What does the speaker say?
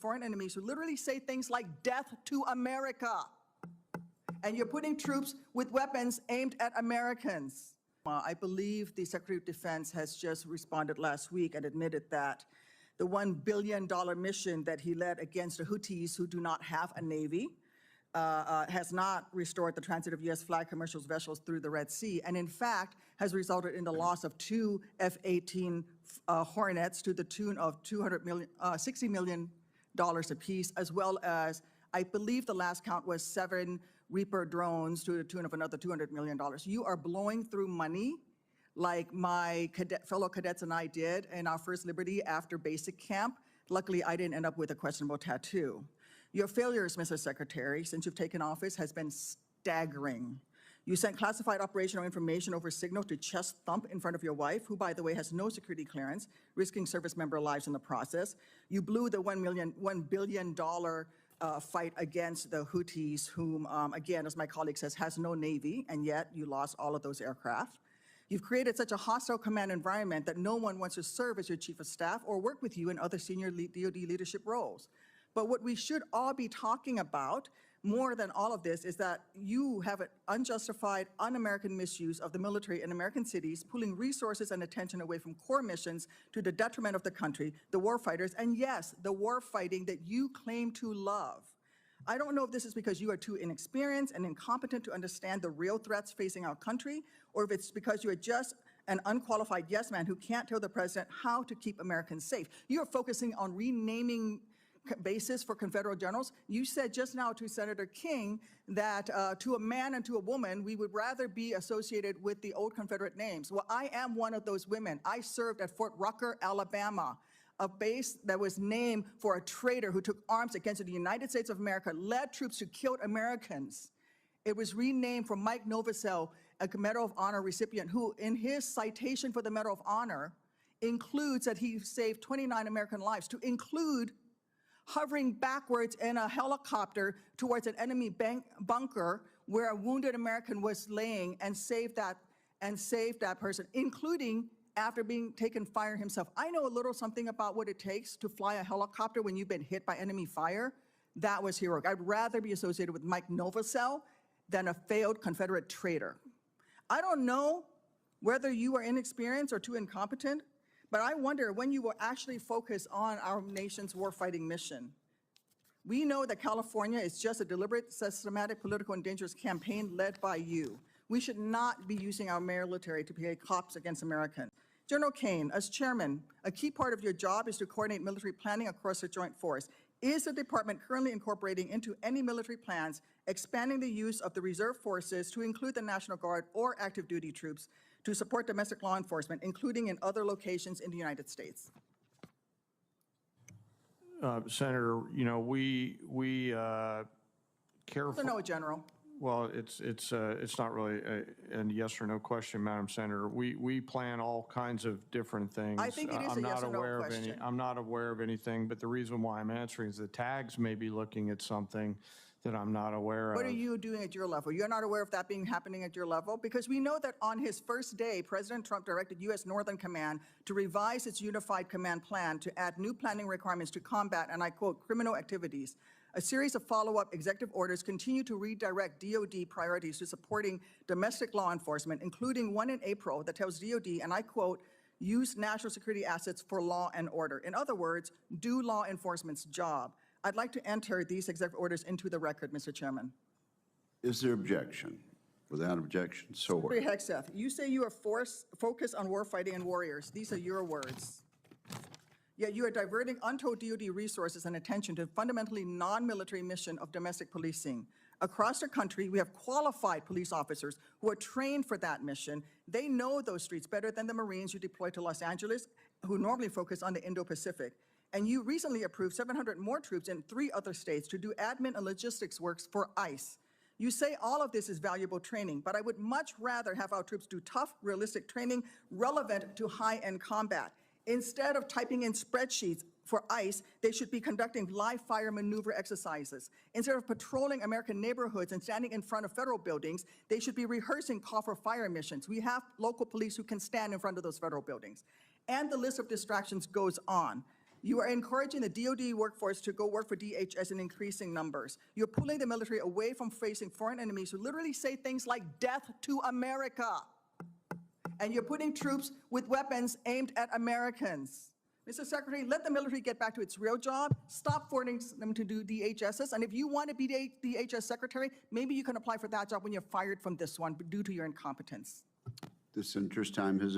foreign enemies who literally say things like death to America. And you're putting troops with weapons aimed at Americans. I believe the Secretary of Defense has just responded last week and admitted that the $1 billion mission that he led against the Houthis, who do not have a navy, has not restored the transit of U.S. flag commercial vessels through the Red Sea, and in fact has resulted in the loss of 2 F-18 Hornets to the tune of $60 million apiece, as well as, I believe the last count was 7 Reaper drones to the tune of another $200 million. You are blowing through money like my fellow cadets and I did in our first Liberty after basic camp. Luckily, I didn't end up with a questionable tattoo. Your failures, Mr. Secretary, since you've taken office has been staggering. You sent classified operational information over Signal to chest thump in front of your wife, who, by the way, has no security clearance, risking service member lives in the process. You blew the $1 billion fight against the Houthis, whom, again, as my colleague says, has no navy, and yet you lost all of those aircraft. You've created such a hostile command environment that no one wants to serve as your chief of staff or work with you in other senior DoD leadership roles. But what we should all be talking about more than all of this is that you have an unjustified, un-American misuse of the military in American cities, pulling resources and attention away from core missions to the detriment of the country, the warfighters, and yes, the war fighting that you claim to love. I don't know if this is because you are too inexperienced and incompetent to understand the real threats facing our country, or if it's because you are just an unqualified yes man who can't tell the president how to keep Americans safe. You are focusing on renaming bases for Confederate generals. You said just now to Senator King that to a man and to a woman, we would rather be associated with the old Confederate names. Well, I am one of those women. I served at Fort Rucker, Alabama, a base that was named for a traitor who took arms against the United States of America, led troops who killed Americans. It was renamed for Mike Novosel, a Medal of Honor recipient, who in his citation for the Medal of Honor includes that he saved 29 American lives, to include hovering backwards in a helicopter towards an enemy bunker where a wounded American was laying and saved that person, including after being taken fire himself. I know a little something about what it takes to fly a helicopter when you've been hit by enemy fire. That was heroic. I'd rather be associated with Mike Novosel than a failed Confederate traitor. I don't know whether you are inexperienced or too incompetent, but I wonder when you will actually focus on our nation's warfighting mission. We know that California is just a deliberate, systematic, political, and dangerous campaign led by you. We should not be using our military to play cops against Americans. General Kane, as chairman, a key part of your job is to coordinate military planning across the joint force. Is the department currently incorporating into any military plans expanding the use of the reserve forces to include the National Guard or active duty troops to support domestic law enforcement, including in other locations in the United States? Senator, you know, we careful. No, General. Well, it's not really a yes or no question, Madam Senator. We plan all kinds of different things. I think it is a yes or no question. I'm not aware of anything, but the reason why I'm answering is the tags may be looking at something that I'm not aware of. What are you doing at your level? You're not aware of that happening at your level? Because we know that on his first day, President Trump directed U.S. Northern Command to revise its unified command plan to add new planning requirements to combat, and I quote, criminal activities. A series of follow-up executive orders continue to redirect DoD priorities to supporting domestic law enforcement, including one in April that tells DoD, and I quote, use national security assets for law and order. In other words, do law enforcement's job. I'd like to enter these executive orders into the record, Mr. Chairman. Is there objection? Without objection, so ordered. Pete Hegseth, you say you are focused on warfighting and warriors. These are your words. Yet you are diverting untold DoD resources and attention to a fundamentally non-military mission of domestic policing. Across the country, we have qualified police officers who are trained for that mission. They know those streets better than the Marines you deploy to Los Angeles, who normally focus on the Indo-Pacific. And you recently approved 700 more troops in 3 other states to do admin and logistics works for ICE. You say all of this is valuable training, but I would much rather have our troops do tough, realistic training relevant to high-end combat. Instead of typing in spreadsheets for ICE, they should be conducting live fire maneuver exercises. Instead of patrolling American neighborhoods and standing in front of federal buildings, they should be rehearsing call for fire missions. We have local police who can stand in front of those federal buildings. And the list of distractions goes on. You are encouraging the DoD workforce to go work for DHS in increasing numbers. You're pulling the military away from facing foreign enemies who literally say things like death to America. And you're putting troops with weapons aimed at Americans. Mr. Secretary, let the military get back to its real job. Stop forcing them to do DHSs. And if you want to be the DHS secretary, maybe you can apply for that job when you're fired from this one due to your incompetence. This interest time has